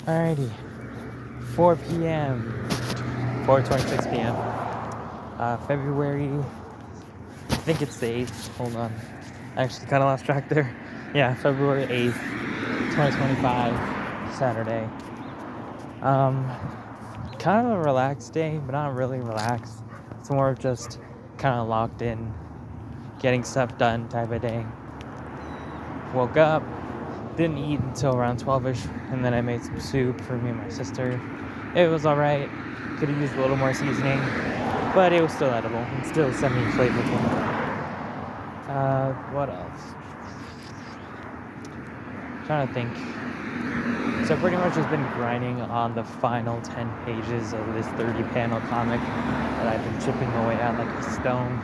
Alrighty, 4 p.m. 4:26 p.m. February. I think it's the 8th. Hold on, I actually kind of lost track there. Yeah, February 8th, 2025, Saturday. Kind of a relaxed day, but not really relaxed. It's more of just kind of locked in, getting stuff done type of day. Woke up, didn't eat until around 12ish, and then I made some soup for me and my sister. It was alright. Could have used a little more seasoning, but it was still edible and still semi-flavorful. What else? Trying to think. So pretty much just been grinding on the final 10 pages of this 30-panel comic that I've been chipping away at like a stone.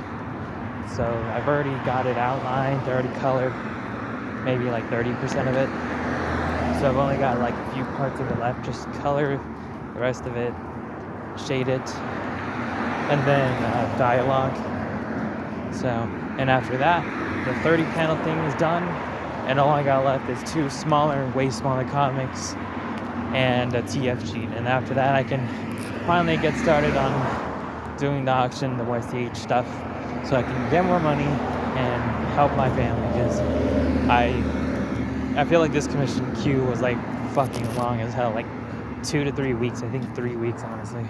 So I've already got it outlined, already colored maybe like 30% of it. So I've only got like a few parts of it left, just color the rest of it, shade it, and then dialogue. So, and after that, the 30 panel thing is done, and all I got left is two smaller, way smaller comics and a TF sheet. And after that, I can finally get started on doing the auction, the YCH stuff, so I can get more money and help my family, because I feel like this commission queue was like fucking long as hell, like 2 to 3 weeks. I think 3 weeks, honestly,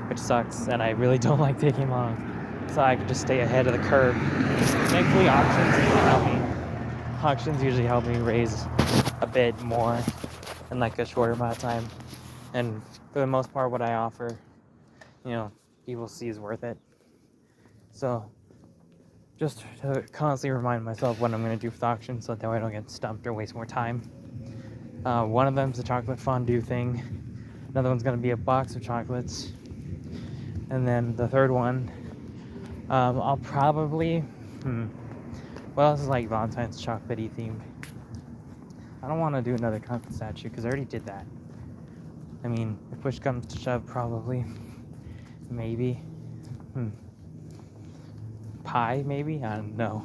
which sucks, and I really don't like taking long, so I could just stay ahead of the curve. Thankfully, auctions usually help me raise a bit more in like a shorter amount of time, and for the most part, what I offer, people see is worth it. So just to constantly remind myself what I'm going to do for the auction, so that way I don't get stumped or waste more time. One of them's the chocolate fondue thing. Another one's going to be a box of chocolates. And then the third one, I'll probably... What else is like Valentine's chocolatey themed? I don't want to do another chocolate statue, because I already did that. I mean, if push comes to shove, probably. Maybe. Pie, maybe? I don't know.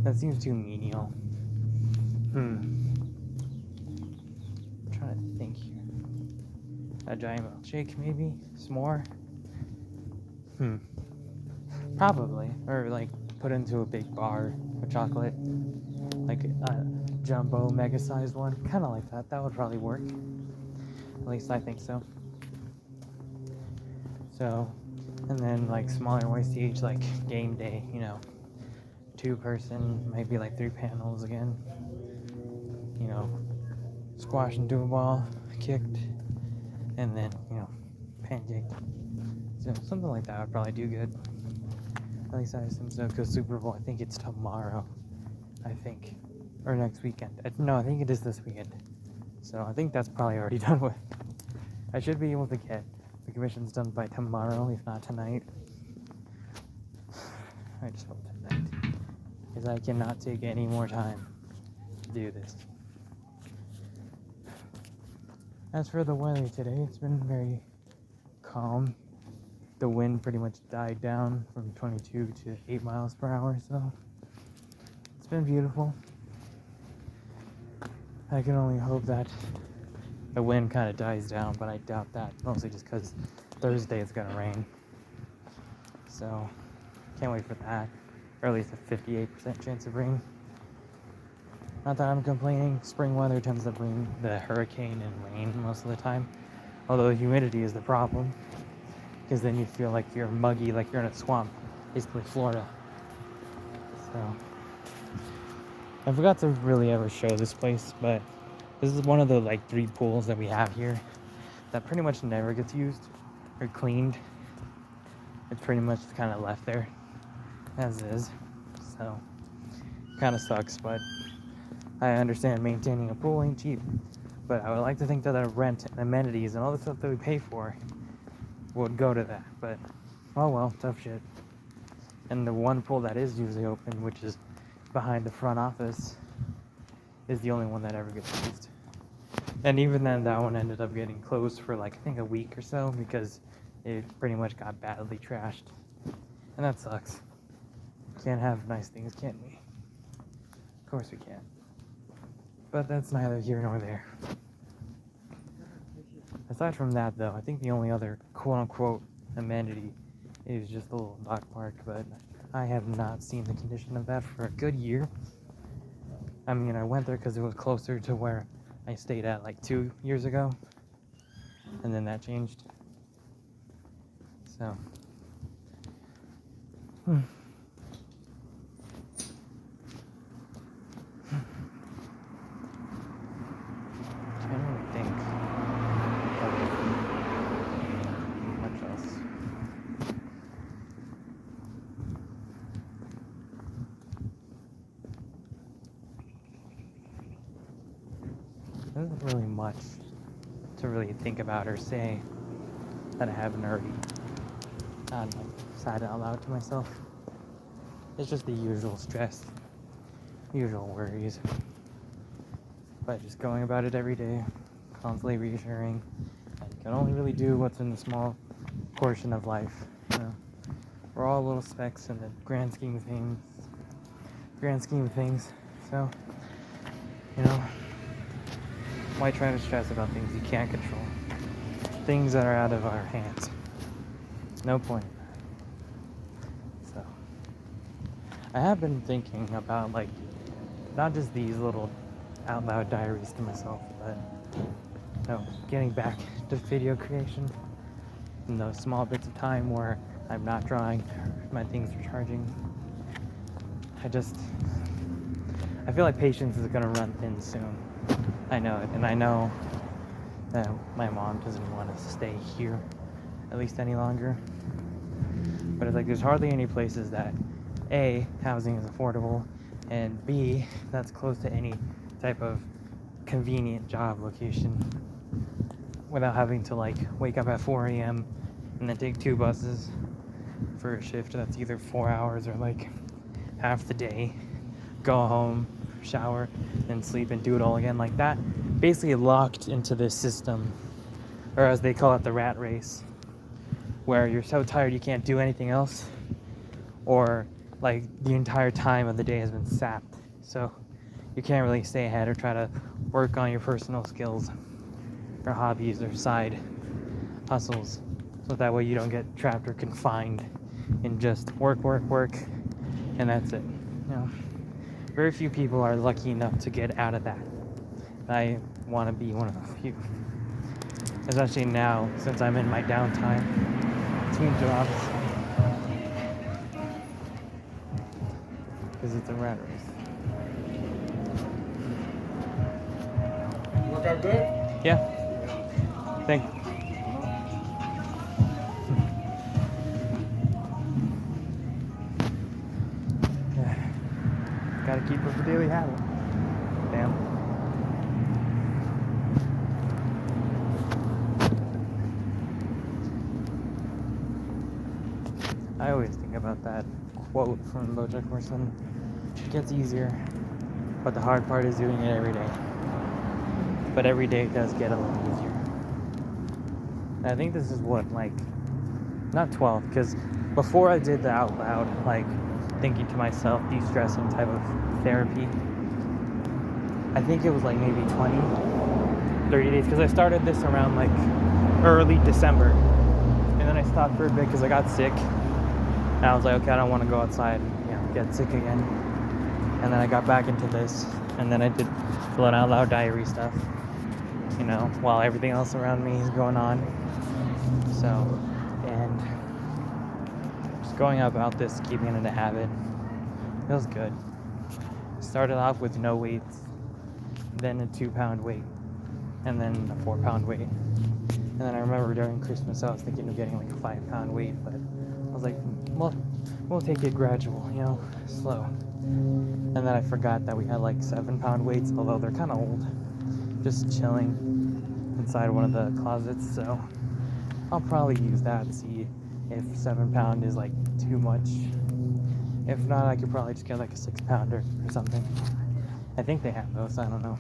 That seems too menial. I'm trying to think here. A giant milkshake, maybe? S'more? Probably. Or like put into a big bar of chocolate. Like a jumbo, mega-sized one. Kind of like that. That would probably work. At least I think so. So, and then like smaller YCH, like game day, 2-person, maybe like 3 panels again. Squash into a ball, kicked, and then, pancaked. So something like that would probably do good. At least I assume so, because Super Bowl, I think it's tomorrow. Or next weekend. No, I think it is this weekend. So I think that's probably already done with. I should be able to get the commissions done by tomorrow, if not tonight. I just hope tonight, because I cannot take any more time to do this. As for the weather today, it's been very calm. The wind pretty much died down from 22 to 8 miles per hour, so it's been beautiful. I can only hope that the wind kind of dies down, but I doubt that, mostly just because Thursday it's gonna rain. So, can't wait for that. Or at least a 58% chance of rain. Not that I'm complaining. Spring weather tends to bring the hurricane and rain most of the time. Although the humidity is the problem, because then you feel like you're muggy, like you're in a swamp. Basically Florida. So, I forgot to really ever show this place, but this is one of the like 3 pools that we have here that pretty much never gets used or cleaned. It's pretty much kind of left there as is. So, kind of sucks, but I understand maintaining a pool ain't cheap. But I would like to think that our rent and amenities and all the stuff that we pay for would go to that. But, oh well, tough shit. And the one pool that is usually open, which is behind the front office, is the only one that ever gets used. And even then, that one ended up getting closed for like, I think a week or so, because it pretty much got badly trashed. And that sucks. Can't have nice things, can we? Of course we can. But that's neither here nor there. Aside from that, though, I think the only other quote-unquote amenity is just the little dog park, but I have not seen the condition of that for a good year. I mean, I went there because it was closer to where I stayed at like 2 years ago, and then that changed. So, can't really think of much else. There isn't really much to really think about or say that I haven't already said out loud to myself. It's just the usual stress, usual worries, but just going about it every day, constantly reassuring that you can only really do what's in the small portion of life. You know, we're all little specks in the grand scheme of things. So, you know, why try to stress about things you can't control? Things that are out of our hands. No point in that. So, I have been thinking about, like, not just these little out loud diaries to myself, but, you know, getting back to video creation in those small bits of time where I'm not drawing, my things are charging. I feel like patience is gonna run thin soon. I know it, and I know that my mom doesn't want us to stay here at least any longer. But it's like there's hardly any places that A, housing is affordable, and B, that's close to any type of convenient job location without having to like wake up at 4 a.m. and then take 2 buses for a shift that's either 4 hours or like half the day, go home, shower, and sleep and do it all again like that. Basically locked into this system, or as they call it, the rat race, where you're so tired you can't do anything else, or like the entire time of the day has been sapped, so you can't really stay ahead or try to work on your personal skills or hobbies or side hustles, so that way you don't get trapped or confined in just work, and that's it. You know, very few people are lucky enough to get out of that. I want to be one of the few, especially now since I'm in my downtime between jobs, because it's a rat race. Work out good? Yeah. Thank you. Gotta keep up the daily habit. Damn. I always think about that quote from BoJack Horseman. It gets easier, but the hard part is doing it every day. But every day does get a little easier. And I think this is what, like, not 12, because before I did the out loud, like, thinking to myself, de-stressing type of therapy, I think it was like maybe 20, 30 days, because I started this around like early December, and then I stopped for a bit because I got sick, and I was like, okay, I don't want to go outside and, you know, get sick again. And then I got back into this, and then I did the out loud diary stuff, you know, while everything else around me is going on. So, and just going about this, keeping it in a habit, feels good. Started off with no weights, then a 2-pound weight, and then a 4-pound weight. And then I remember during Christmas I was thinking of getting like a 5-pound weight, but I was like, well, we'll take it gradual, you know, slow. And then I forgot that we had like 7-pound weights, although they're kind of old, just chilling inside one of the closets. So I'll probably use that, see if 7-pound is like too much. If not, I could probably just get like a 6-pounder or something. I think they have those, I don't know.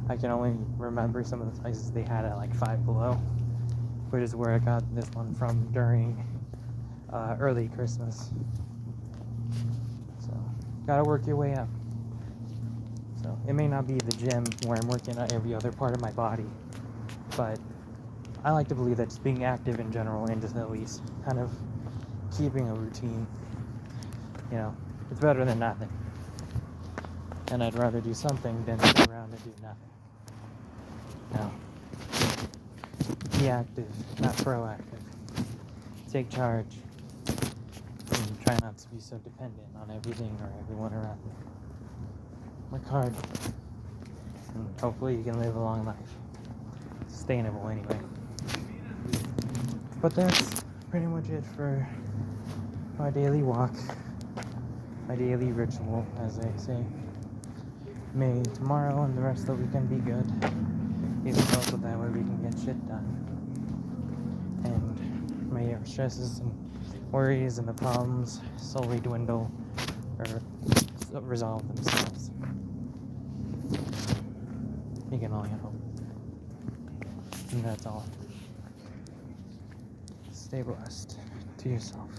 I can only remember some of the places they had at like Five Below, which is where I got this one from during early Christmas. So, gotta work your way up. So, it may not be the gym where I'm working on every other part of my body, but I like to believe that just being active in general and just at least kind of keeping a routine, you know, it's better than nothing. And I'd rather do something than sit around and do nothing. Now, be active, not proactive. Take charge. And try not to be so dependent on everything or everyone around you. Work hard. And hopefully you can live a long life. Sustainable anyway. But that's pretty much it for my daily walk. My daily ritual, as I say. May tomorrow and the rest of the weekend be good. Even so that way we can get shit done. And may our stresses and worries and the problems slowly dwindle or resolve themselves. You can only hope. And that's all. Stay blessed to yourself.